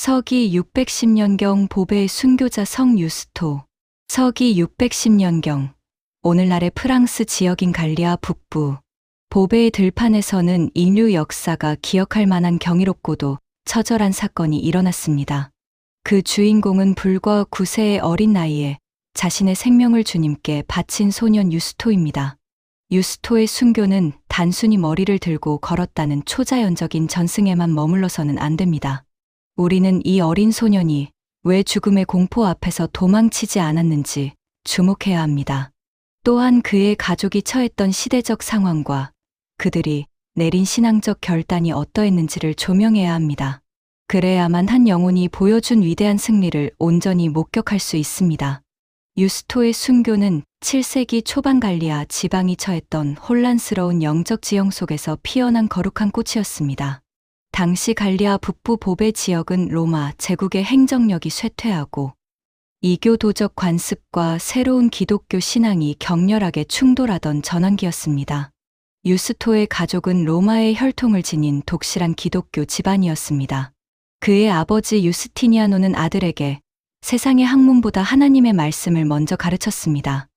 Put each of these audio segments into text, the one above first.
서기 610년경 보배의 순교자 성 유스토. 서기 610년경 오늘날의 프랑스 지역인 갈리아 북부 보배의 들판에서는 인류 역사가 기억할 만한 경이롭고도 처절한 사건이 일어났습니다. 그 주인공은 불과 9세의 어린 나이에 자신의 생명을 주님께 바친 소년 유스토입니다. 유스토의 순교는 단순히 머리를 들고 걸었다는 초자연적인 전승에만 머물러서는 안 됩니다. 우리는 이 어린 소년이 왜 죽음의 공포 앞에서 도망치지 않았는지 주목해야 합니다. 또한 그의 가족이 처했던 시대적 상황과 그들이 내린 신앙적 결단이 어떠했는지를 조명해야 합니다. 그래야만 한 영혼이 보여준 위대한 승리를 온전히 목격할 수 있습니다. 유스토의 순교는 7세기 초반 갈리아 지방이 처했던 혼란스러운 영적 지형 속에서 피어난 거룩한 꽃이었습니다. 당시 갈리아 북부 보배 지역은 로마 제국의 행정력이 쇠퇴하고 이교도적 관습과 새로운 기독교 신앙이 격렬하게 충돌하던 전환기였습니다. 유스토의 가족은 로마의 혈통을 지닌 독실한 기독교 집안이었습니다. 그의 아버지 유스티니아노는 아들에게 세상의 학문보다 하나님의 말씀을 먼저 가르쳤습니다.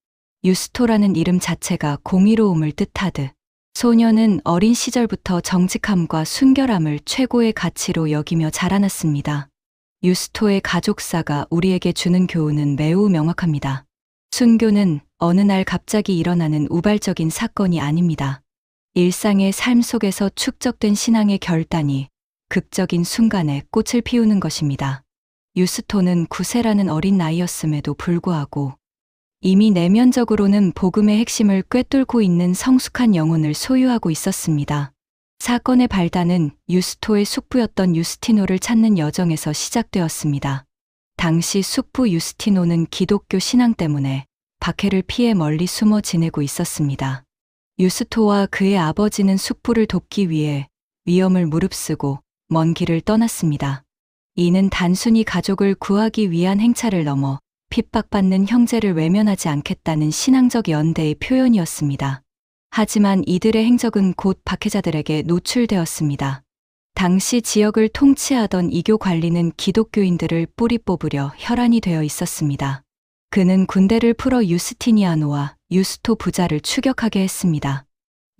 유스토라는 이름 자체가 공의로움을 뜻하듯 소녀는 어린 시절부터 정직함과 순결함을 최고의 가치로 여기며 자라났습니다. 유스토의 가족사가 우리에게 주는 교훈은 매우 명확합니다. 순교는 어느 날 갑자기 일어나는 우발적인 사건이 아닙니다. 일상의 삶 속에서 축적된 신앙의 결단이 극적인 순간에 꽃을 피우는 것입니다. 유스토는 9세라는 어린 나이였음에도 불구하고 이미 내면적으로는 복음의 핵심을 꿰뚫고 있는 성숙한 영혼을 소유하고 있었습니다. 사건의 발단은 유스토의 숙부였던 유스티노를 찾는 여정에서 시작되었습니다. 당시 숙부 유스티노는 기독교 신앙 때문에 박해를 피해 멀리 숨어 지내고 있었습니다. 유스토와 그의 아버지는 숙부를 돕기 위해 위험을 무릅쓰고 먼 길을 떠났습니다. 이는 단순히 가족을 구하기 위한 행차를 넘어 핍박받는 형제를 외면하지 않겠다는 신앙적 연대의 표현이었습니다. 하지만 이들의 행적은 곧 박해자들에게 노출되었습니다. 당시 지역을 통치하던 이교 관리는 기독교인들을 뿌리 뽑으려 혈안이 되어 있었습니다. 그는 군대를 풀어 유스티니아노와 유스토 부자를 추격하게 했습니다.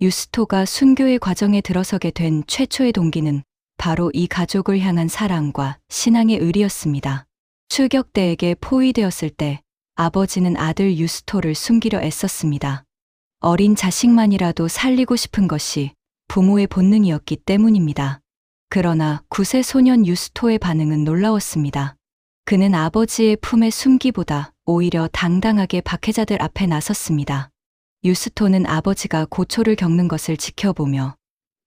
유스토가 순교의 과정에 들어서게 된 최초의 동기는 바로 이 가족을 향한 사랑과 신앙의 의리였습니다. 추격대에게 포위되었을 때 아버지는 아들 유스토를 숨기려 애썼습니다. 어린 자식만이라도 살리고 싶은 것이 부모의 본능이었기 때문입니다. 그러나 9세 소년 유스토의 반응은 놀라웠습니다. 그는 아버지의 품에 숨기보다 오히려 당당하게 박해자들 앞에 나섰습니다. 유스토는 아버지가 고초를 겪는 것을 지켜보며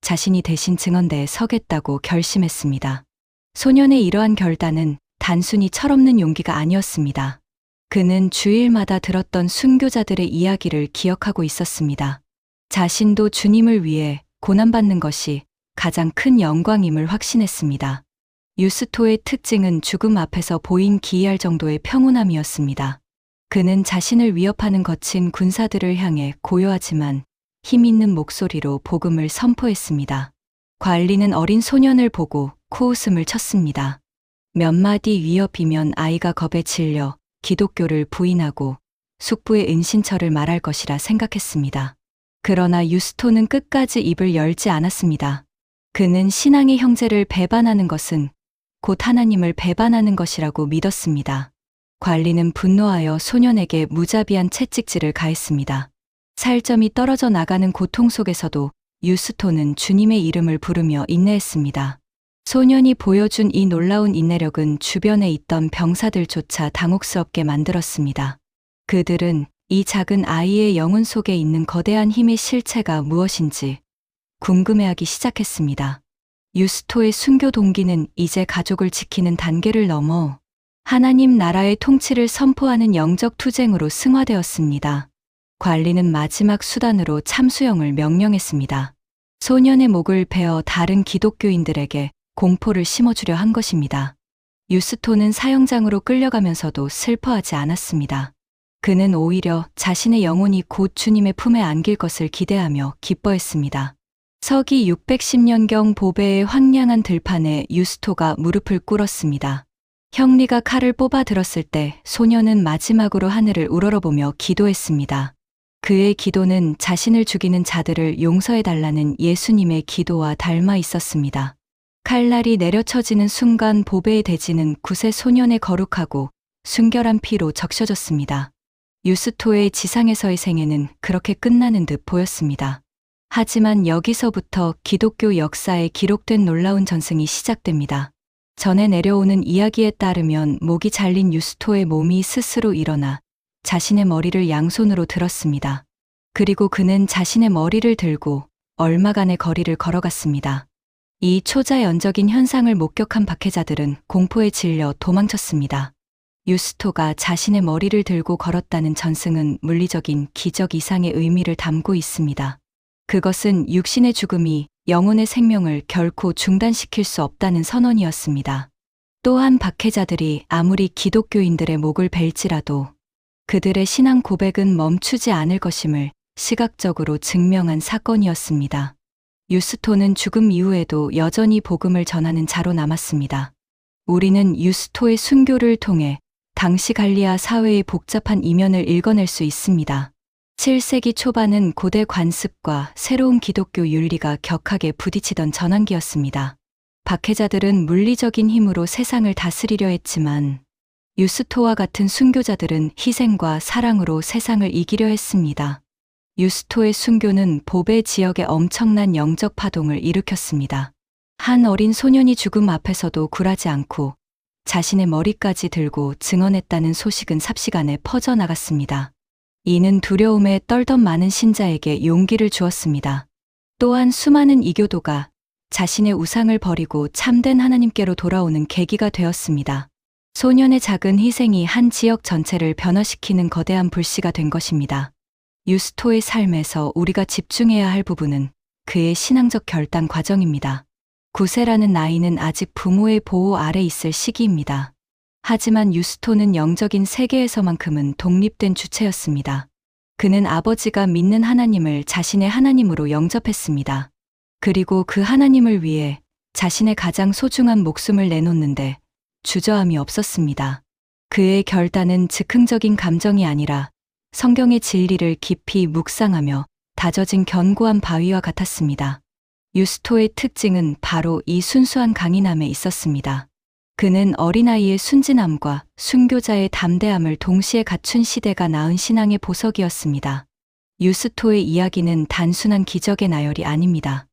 자신이 대신 증언대에 서겠다고 결심했습니다. 소년의 이러한 결단은 단순히 철없는 용기가 아니었습니다. 그는 주일마다 들었던 순교자들의 이야기를 기억하고 있었습니다. 자신도 주님을 위해 고난받는 것이 가장 큰 영광임을 확신했습니다. 유스토의 특징은 죽음 앞에서 보인 기이할 정도의 평온함이었습니다. 그는 자신을 위협하는 거친 군사들을 향해 고요하지만 힘 있는 목소리로 복음을 선포했습니다. 관리는 어린 소년을 보고 코웃음을 쳤습니다. 몇 마디 위협이면 아이가 겁에 질려 기독교를 부인하고 숙부의 은신처를 말할 것이라 생각했습니다. 그러나 유스토는 끝까지 입을 열지 않았습니다. 그는 신앙의 형제를 배반하는 것은 곧 하나님을 배반하는 것이라고 믿었습니다. 관리는 분노하여 소년에게 무자비한 채찍질을 가했습니다. 살점이 떨어져 나가는 고통 속에서도 유스토는 주님의 이름을 부르며 인내했습니다. 소년이 보여준 이 놀라운 인내력은 주변에 있던 병사들조차 당혹스럽게 만들었습니다. 그들은 이 작은 아이의 영혼 속에 있는 거대한 힘의 실체가 무엇인지 궁금해하기 시작했습니다. 유스토의 순교 동기는 이제 가족을 지키는 단계를 넘어 하나님 나라의 통치를 선포하는 영적 투쟁으로 승화되었습니다. 관리는 마지막 수단으로 참수형을 명령했습니다. 소년의 목을 베어 다른 기독교인들에게 공포를 심어주려 한 것입니다. 유스토는 사형장으로 끌려가면서도 슬퍼하지 않았습니다. 그는 오히려 자신의 영혼이 곧 주님의 품에 안길 것을 기대하며 기뻐했습니다. 서기 610년경 보배의 황량한 들판에 유스토가 무릎을 꿇었습니다. 형리가 칼을 뽑아 들었을 때 소녀는 마지막으로 하늘을 우러러보며 기도했습니다. 그의 기도는 자신을 죽이는 자들을 용서해달라는 예수님의 기도와 닮아 있었습니다. 칼날이 내려쳐지는 순간 보배의 대지는 구세 소년의 거룩하고 순결한 피로 적셔졌습니다. 유스토의 지상에서의 생애는 그렇게 끝나는 듯 보였습니다. 하지만 여기서부터 기독교 역사에 기록된 놀라운 전승이 시작됩니다. 전에 내려오는 이야기에 따르면 목이 잘린 유스토의 몸이 스스로 일어나 자신의 머리를 양손으로 들었습니다. 그리고 그는 자신의 머리를 들고 얼마간의 거리를 걸어갔습니다. 이 초자연적인 현상을 목격한 박해자들은 공포에 질려 도망쳤습니다. 유스토가 자신의 머리를 들고 걸었다는 전승은 물리적인 기적 이상의 의미를 담고 있습니다. 그것은 육신의 죽음이 영혼의 생명을 결코 중단시킬 수 없다는 선언이었습니다. 또한 박해자들이 아무리 기독교인들의 목을 벨지라도 그들의 신앙 고백은 멈추지 않을 것임을 시각적으로 증명한 사건이었습니다. 유스토는 죽음 이후에도 여전히 복음을 전하는 자로 남았습니다. 우리는 유스토의 순교를 통해 당시 갈리아 사회의 복잡한 이면을 읽어낼 수 있습니다. 7세기 초반은 고대 관습과 새로운 기독교 윤리가 격하게 부딪히던 전환기였습니다. 박해자들은 물리적인 힘으로 세상을 다스리려 했지만 유스토와 같은 순교자들은 희생과 사랑으로 세상을 이기려 했습니다. 유스토의 순교는 보배 지역에 엄청난 영적 파동을 일으켰습니다. 한 어린 소년이 죽음 앞에서도 굴하지 않고 자신의 머리까지 들고 증언했다는 소식은 삽시간에 퍼져나갔습니다. 이는 두려움에 떨던 많은 신자에게 용기를 주었습니다. 또한 수많은 이교도가 자신의 우상을 버리고 참된 하나님께로 돌아오는 계기가 되었습니다. 소년의 작은 희생이 한 지역 전체를 변화시키는 거대한 불씨가 된 것입니다. 유스토의 삶에서 우리가 집중해야 할 부분은 그의 신앙적 결단 과정입니다. 9세라는 나이는 아직 부모의 보호 아래 있을 시기입니다. 하지만 유스토는 영적인 세계에서만큼은 독립된 주체였습니다. 그는 아버지가 믿는 하나님을 자신의 하나님으로 영접했습니다. 그리고 그 하나님을 위해 자신의 가장 소중한 목숨을 내놓는데 주저함이 없었습니다. 그의 결단은 즉흥적인 감정이 아니라 성경의 진리를 깊이 묵상하며 다져진 견고한 바위와 같았습니다. 유스토의 특징은 바로 이 순수한 강인함에 있었습니다. 그는 어린아이의 순진함과 순교자의 담대함을 동시에 갖춘 시대가 낳은 신앙의 보석이었습니다. 유스토의 이야기는 단순한 기적의 나열이 아닙니다.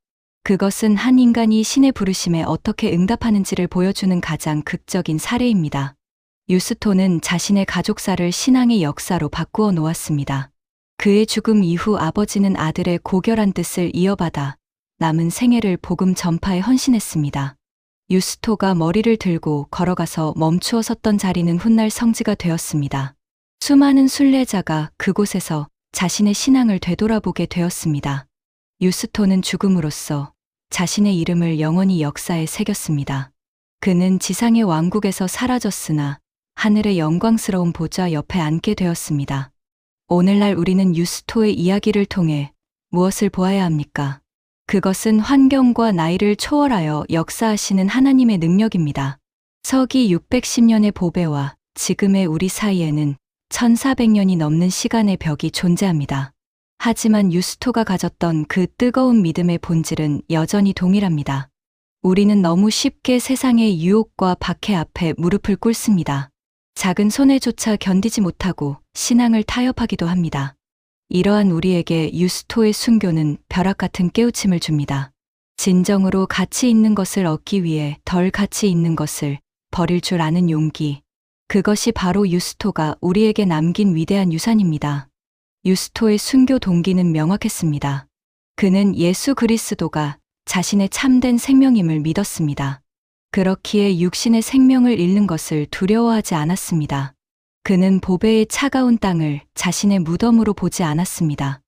그것은 한 인간이 신의 부르심에 어떻게 응답하는지를 보여주는 가장 극적인 사례입니다. 유스토는 자신의 가족사를 신앙의 역사로 바꾸어 놓았습니다. 그의 죽음 이후 아버지는 아들의 고결한 뜻을 이어받아 남은 생애를 복음 전파에 헌신했습니다. 유스토가 머리를 들고 걸어가서 멈추어 섰던 자리는 훗날 성지가 되었습니다. 수많은 순례자가 그곳에서 자신의 신앙을 되돌아보게 되었습니다. 유스토는 죽음으로써 자신의 이름을 영원히 역사에 새겼습니다. 그는 지상의 왕국에서 사라졌으나 하늘의 영광스러운 보좌 옆에 앉게 되었습니다. 오늘날 우리는 유스토의 이야기를 통해 무엇을 보아야 합니까? 그것은 환경과 나이를 초월하여 역사하시는 하나님의 능력입니다. 서기 610년의 보배와 지금의 우리 사이에는 1400년이 넘는 시간의 벽이 존재합니다. 하지만 유스토가 가졌던 그 뜨거운 믿음의 본질은 여전히 동일합니다. 우리는 너무 쉽게 세상의 유혹과 박해 앞에 무릎을 꿇습니다. 작은 손해조차 견디지 못하고 신앙을 타협하기도 합니다. 이러한 우리에게 유스토의 순교는 벼락 같은 깨우침을 줍니다. 진정으로 가치 있는 것을 얻기 위해 덜 가치 있는 것을 버릴 줄 아는 용기. 그것이 바로 유스토가 우리에게 남긴 위대한 유산입니다. 유스토의 순교 동기는 명확했습니다. 그는 예수 그리스도가 자신의 참된 생명임을 믿었습니다. 그렇기에 육신의 생명을 잃는 것을 두려워하지 않았습니다. 그는 보배의 차가운 땅을 자신의 무덤으로 보지 않았습니다.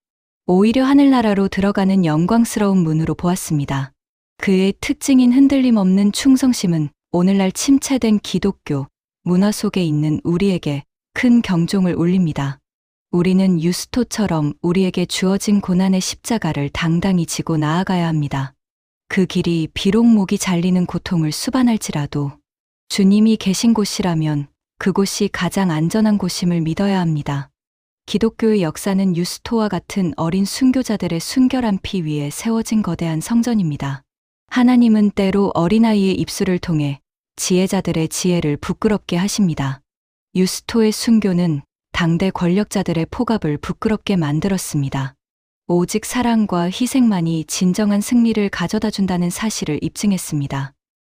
오히려 하늘나라로 들어가는 영광스러운 문으로 보았습니다. 그의 특징인 흔들림 없는 충성심은 오늘날 침체된 기독교 문화 속에 있는 우리에게 큰 경종을 울립니다. 우리는 유스토처럼 우리에게 주어진 고난의 십자가를 당당히 지고 나아가야 합니다. 그 길이 비록 목이 잘리는 고통을 수반할지라도 주님이 계신 곳이라면 그곳이 가장 안전한 곳임을 믿어야 합니다. 기독교의 역사는 유스토와 같은 어린 순교자들의 순결한 피 위에 세워진 거대한 성전입니다. 하나님은 때로 어린아이의 입술을 통해 지혜자들의 지혜를 부끄럽게 하십니다. 유스토의 순교는 당대 권력자들의 포갑을 부끄럽게 만들었습니다. 오직 사랑과 희생만이 진정한 승리를 가져다 준다는 사실을 입증했습니다.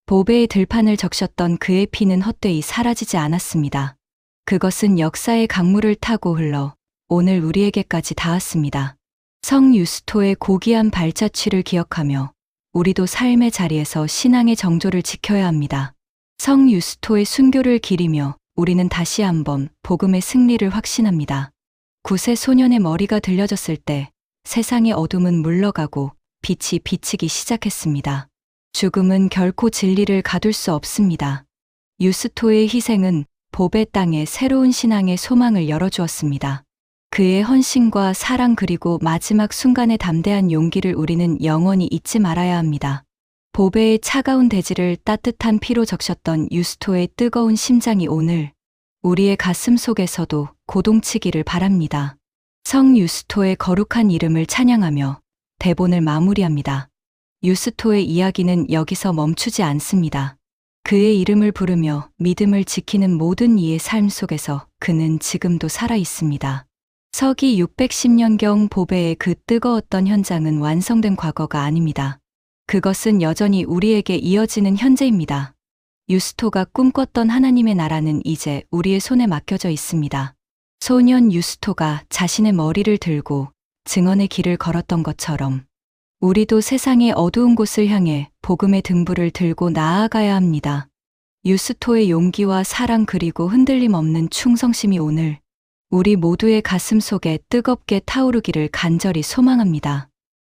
보배의 들판을 적셨던 그의 피는 헛되이 사라지지 않았습니다. 그것은 역사의 강물을 타고 흘러 오늘 우리에게까지 닿았습니다. 성 유스토의 고귀한 발자취를 기억하며 우리도 삶의 자리에서 신앙의 정조를 지켜야 합니다. 성 유스토의 순교를 기리며 우리는 다시 한번 복음의 승리를 확신합니다. 9세 소년의 머리가 들려졌을 때 세상의 어둠은 물러가고 빛이 비치기 시작했습니다. 죽음은 결코 진리를 가둘 수 없습니다. 유스토의 희생은 보배 땅에 새로운 신앙의 소망을 열어주었습니다. 그의 헌신과 사랑 그리고 마지막 순간의 담대한 용기를 우리는 영원히 잊지 말아야 합니다. 보배의 차가운 대지를 따뜻한 피로 적셨던 유스토의 뜨거운 심장이 오늘 우리의 가슴 속에서도 고동치기를 바랍니다. 성 유스토의 거룩한 이름을 찬양하며 대본을 마무리합니다. 유스토의 이야기는 여기서 멈추지 않습니다. 그의 이름을 부르며 믿음을 지키는 모든 이의 삶 속에서 그는 지금도 살아 있습니다. 서기 610년경 보배의 그 뜨거웠던 현장은 완성된 과거가 아닙니다. 그것은 여전히 우리에게 이어지는 현재입니다. 유스토가 꿈꿨던 하나님의 나라는 이제 우리의 손에 맡겨져 있습니다. 소년 유스토가 자신의 머리를 들고 증언의 길을 걸었던 것처럼 우리도 세상의 어두운 곳을 향해 복음의 등불을 들고 나아가야 합니다. 유스토의 용기와 사랑 그리고 흔들림 없는 충성심이 오늘 우리 모두의 가슴 속에 뜨겁게 타오르기를 간절히 소망합니다.